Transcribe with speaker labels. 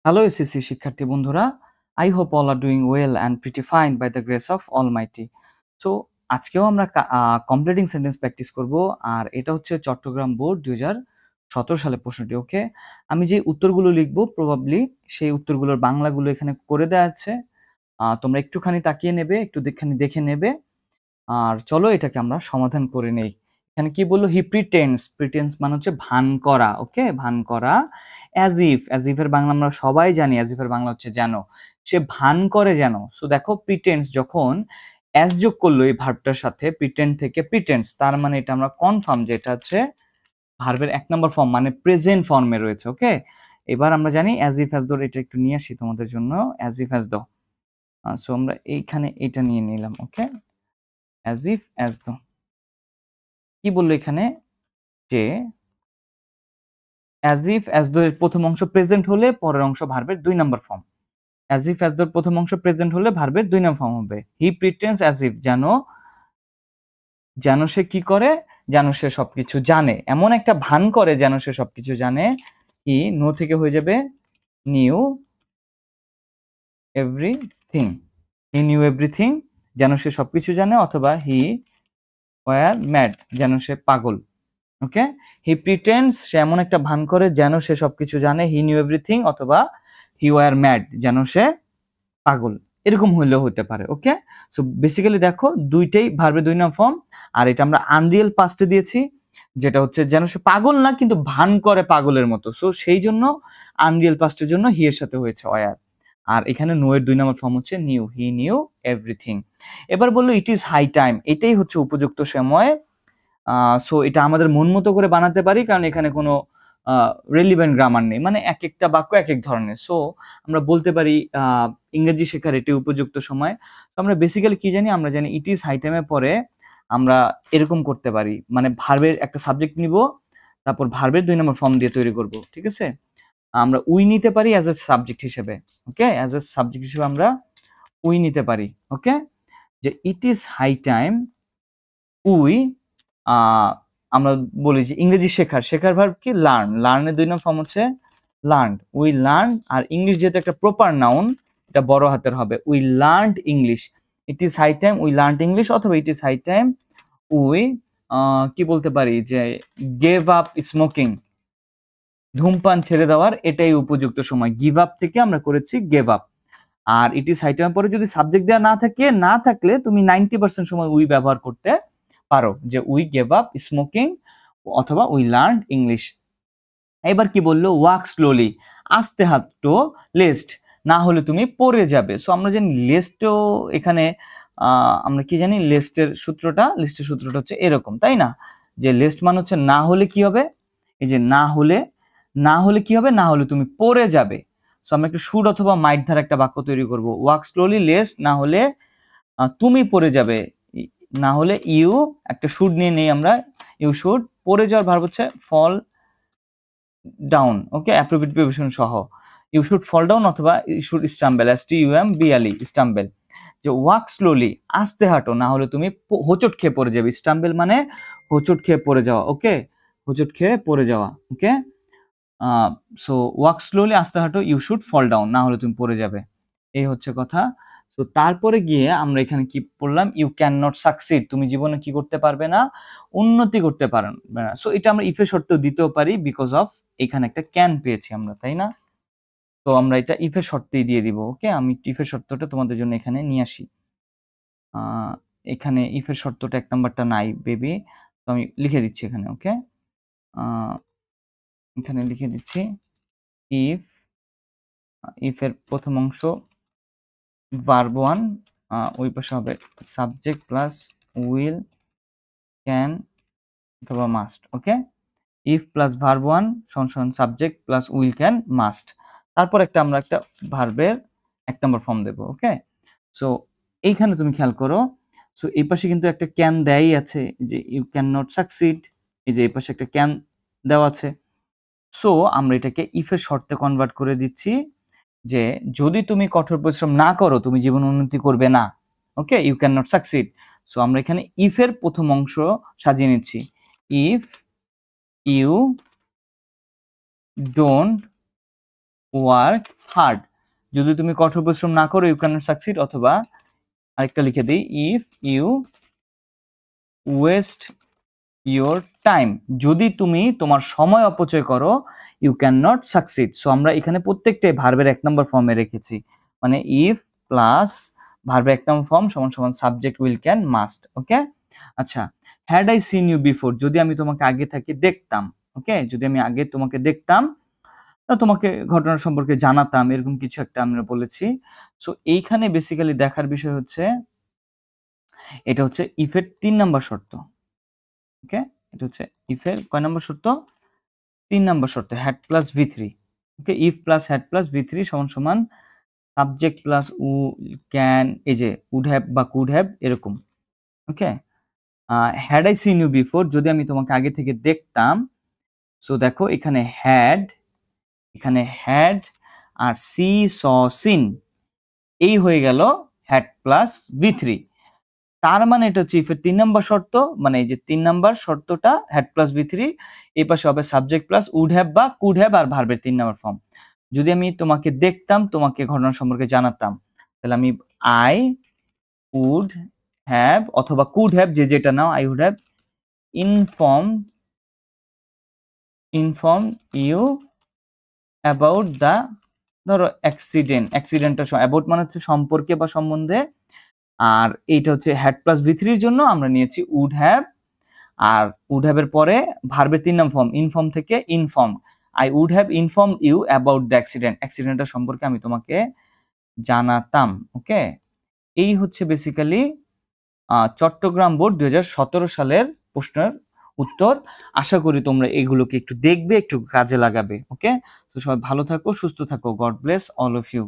Speaker 1: Hello SSC শিক্ষার্থী বন্ধুরা, I hope all are doing well and pretty fine by the grace of Almighty. So আজকেও আমরা completing sentence practice করব, আর এটা হচ্ছে চট্টগ্রাম বোর্ড 2017 সালে প্রশ্নটি। ওকে, আমি যে উত্তরগুলো লিখবো প্রবাবলি সেই উত্তরগুলোর বাংলাগুলো এখানে করে দেওয়া আছে, তোমরা একটুখানি তাকিয়ে নেবে, একটু দেখে নেবে। আর চলো এটাকে আমরা সমাধান করে নেই। এখানে কি বললো? হি প্রিটেন্স মানে হচ্ছে ভান করা। ওকে, ভান করা। অ্যাজ ইফ এর বাংলা আমরা সবাই জানি, অ্যাজ ইফ এর বাংলা হচ্ছে যেন। সে ভান করে যেন। সো দেখো, প্রিটেন্স যখন অ্যাজ যোগ করলো এই ভার্বটার সাথে, প্রিটেন্ড থেকে প্রিটেন্স, তার মানে এটা আমরা কনফার্ম যে এটা হচ্ছে ভার্বের 1 নম্বর ফর্ম, মানে প্রেজেন্ট ফর্মে রয়েছে। ওকে, এবার আমরা জানি অ্যাজ ইফ অ্যাজ দো। এটা একটু নিয়ে আসি তোমাদের জন্য, as if as though. So আমরা এইখানে এটা নিয়ে নিলাম। ওকে, অ্যাজ ইফ অ্যাজ দো। কি বললো এখানে? যে অ্যাজ ইফ অ্যাজ দো এর প্রথম অংশ প্রেজেন্ট হলে পরের অংশ ভার্বের 2 নম্বর ফর্ম। অ্যাজ ইফ অ্যাজ দোর প্রথম অংশ প্রেজেন্ট হলে ভার্বের 2 নম্বর ফর্ম হবে। হি প্রিটেন্স অ্যাজ ইফ, যেন সে কি করে? যেন সে সবকিছু জানে, এমন একটা ভান করে যেন সে সবকিছু জানে। হি নো থেকে হয়ে যাবে new everything. He knew everything, যেন সে সবকিছু জানে, অথবা হি ওয়ার ম্যাড, যেন সে পাগল। ওকে, হি প্রিটেন্ডস, সে এমন একটা ভান করে যেন সে সবকিছু জানে। হি নিউ এভরিথিং, অথবা হি ওয়ার ম্যাড, যেন সে পাগল। এরকম হইলেও হতে পারে। ওকে, সো বেসিক্যালি দেখো দুইটাই ভার্বের 2 নম্বর ফর্ম, আর এটা আমরা আনরিয়েল পাস্টে দিয়েছি, যেটা হচ্ছে যেন সে পাগল না কিন্তু ভান করে পাগলের মতো। সো সেই জন্য আনরিয়েল পাস্টের জন্য হি এর সাথে হয়েছে ওয়ার। আর এখানে নো এর 2 নম্বর ফর্ম হচ্ছে নিউ। He knew everything. এবার বললো ইট ইজ হাই টাইম, এটাই হচ্ছে উপযুক্ত সময়। সো এটা আমাদের মন মতো করে বানাতে পারি, কারণ এখানে কোনো রেলিভেন্ট গ্রামার নেই, মানে এক একটা বাক্য এক এক ধরনের। সো আমরা বলতে পারি ইংরেজি শেখার এটি উপযুক্ত সময়। তো আমরা বেসিক্যালি কি জানি? আমরা জানি ইট ইজ হাই টাইমের পরে আমরা এরকম করতে পারি, মানে ভার্বের একটা সাবজেক্ট নিব, তারপর ভার্বের 2 নম্বর ফর্ম দিয়ে তৈরি করব। ঠিক আছে, আমরা উই নিতে পারি অ্যাজ এ সাবজেক্ট হিসেবে। ওকে, অ্যাজ এ সাবজেক্ট হিসেবে আমরা উই নিতে পারি। ওকে, যে it is high time we, আমরা বলি যে ইংরেজি শেখার ভার্ব কি? লার্ন। লার্নের 2 নম্বর ফর্ম হচ্ছে লার্নড। উই লার্ন, আর ইংলিশ যেহেতু একটা প্রপার নাউন, এটা বড় হাতের হবে। We learned English. It is high time we learned English, অথবা it is high time we কি বলতে পারি যে গেভ আপ স্মোকিং, ধূমপান ছেড়ে দেওয়ার এটাই উপযুক্ত সময়। গিভ আপ থেকে আমরা করেছি গেভ আপ। আর ইট ইজ হাই টাইম পরে যদি সাবজেক্ট দেওয়া না থাকলে তুমি 90% সময় উই ব্যবহার করতে পারো, যে উই গেভ আপ স্মোকিং, অথবা উই লার্ন ইংলিশ। এবার কি বললো? ওয়াক স্লোলি, আস্তে হাঁটো, লেস্ট, না হলে তুমি পড়ে যাবে। সো আমরা জানি লেস্টও এখানে আমরা কি জানি? লিস্টের সূত্রটা হচ্ছে এরকম, তাই না? যে লেস্ট মানে হচ্ছে না হলে কি হবে? এই যে না হলে কি হবে? না হলে তুমি পড়ে যাবে। সো আমরা একটু শুড অথবা মাইট ধারা একটা বাক্য তৈরি করব। ওয়াক স্লোলি লেস্ট, না হলে তুমি পড়ে যাবে, না হলে ইউ, একটা শুড নিয়ে নেই আমরা, ইউ শুড। পড়ে যাওয়ার ভার্ব হচ্ছে ফল ডাউন। ওকে, অ্যাপ্রোপ্রিয়েট প্রিপোজিশন সহ। ইউ শুড ফল ডাউন, অথবা ইউ শুড স্টাম্বেল, STUMBLE, স্টাম্বেল। যে ওয়াক স্লোলি, আস্তে হাঁটো, না হলে তুমি হোঁচট খেয়ে পড়ে যাবে। স্টাম্বেল মানে হোঁচট খেয়ে পড়ে যাওয়া। ওকে, হোঁচট খেয়ে পড়ে যাওয়া। ওকে, সো ওয়াক স্লোলি, আস্তে হাঁটো, ইউ শুড ফল ডাউন, না হলে তুমি পড়ে যাবে। এই হচ্ছে কথা। তো তারপরে গিয়ে আমরা এখানে কি পড়লাম? ইউ ক্যান নট সাকসিড, তুমি জীবনে কি করতে পারবে না? উন্নতি করতে পারবে না। সো এটা আমরা ইফের শর্তেও দিতেও পারি, বিকজ অফ এখানে একটা ক্যান পেয়েছি আমরা, তাই না? তো আমরা এটা ইফের শর্তেই দিয়ে দিব। ওকে, আমি ইফের শর্তটা তোমাদের জন্য এখানে নিয়ে আসি। এখানে ইফের শর্তটা 1 নাম্বারটা নাই বেবি, তো আমি লিখে দিচ্ছি এখানে। ওকে, এখানে লিখে দিচ্ছি ইফের প্রথম অংশ ভার্ব 1, ওই পাশে হবে সাবজেক্ট প্লাস উইল, ক্যান অথবা must. Okay, if plus verb 1 সমান subject plus will, can, must. তারপর আমরা একটা ভার্বের 1 নম্বর ফর্ম দেব। ওকে, সো এইখানে তুমি খেয়াল করো, সো এই পাশে কিন্তু একটা ক্যান দেয়াই আছে, যে ইউ ক্যান নট সাকসিড, এই যে এই পাশে একটা ক্যান দেওয়া আছে। সো আমরা এটাকে ইফের শর্তে কনভার্ট করে দিচ্ছি, যে যদি তুমি কঠোর পরিশ্রম না করো তুমি জীবন উন্নতি করবে না। Okay, you can not succeed. So আমরা এখানে ইফের প্রথম অংশ সাজিয়ে নিচ্ছি। If you don't work hard, যদি তুমি কঠোর পরিশ্রম না করো ইউ ক্যান নট সাকসিড, অথবা আরেকটা লিখে দিই, if you waste your time, যদি তুমি তোমার সময় অপচয় করো you can not succeed. So আমরা এখানে প্রত্যেকটাই ভার্বের 1 নম্বর ফর্মে রেখেছি, মানে ইফ প্লাস ভার্বের 1 নম্বর ফর্ম সমান সমান subject will can must. Okay, আচ্ছা, had I seen you before, যদি আমি তোমাকে আগে থেকে দেখতাম। ওকে, যদি আমি আগে তোমাকে দেখতাম, তোমাকে ঘটনা সম্পর্কে জানাতাম, এরকম কিছু একটা আমরা বলেছি। সো এইখানে বেসিক্যালি দেখার বিষয় হচ্ছে, এটা হচ্ছে ইফের 3 নম্বর শর্ত। ওকে, এটা হচ্ছে ইফের কয় নম্বর শর্ত? 3 নম্বর শর্ত, হ্যাড প্লাস ভি3। Okay, if plus had plus ভি3 সমান সমান সাবজেক্ট প্লাস উ ক্যান, এই যে উড হ্যাভ বা কুড হ্যাভ এরকম। Okay, had I seen you before, যদি আমি তোমাকে আগে থেকে দেখতাম। সো দেখো এখানে হ্যাড আর সি স সিন, এই হয়ে গেল হ্যাড প্লাস ভি3। তার মানে এটা হচ্ছে ইফের 3 নম্বর শর্ত, মানে এই যে 3 নম্বর শর্তটা হ্যাড প্লাস ভি3, এই পাশে হবে সাবজেক্ট প্লাস উড হ্যাভ বা কুড হ্যাভ আর ভার্বের 3 নম্বর ফর্ম। যদি আমি তোমাকে দেখতাম, তোমাকে ঘটনা সম্পর্কে জানাতাম, তাহলে আমি আই উড হ্যাভ অথবা কুড হ্যাভ, যে যেটা now, I would have inform you about the, ধরো অ্যাক্সিডেন্টটা, অ্যাবাউট মানে হচ্ছে সম্পর্কে বা সম্বন্ধে, আর এইটা হচ্ছে হ্যাড প্লাস ভি3 জন্য আমরা নিয়েছি উড হ্যাভ, আর উড হ্যাভ এর পরে ভার্বের 3 নম্বর ফর্ম ইনফর্ম থেকে inform, I would have inform you about the অ্যাক্সিডেন্টটা সম্পর্কে আমি তোমাকে জানাতাম। ওকে, এই হচ্ছে বেসিক্যালি চট্টগ্রাম বোর্ড 2017 সালের প্রশ্নের উত্তর। আশা করি তোমরা এগুলোকে একটু দেখবে, একটু কাজে লাগাবে। ওকে, তো সবাই ভালো থাকো, সুস্থ থাকো। God bless all of you.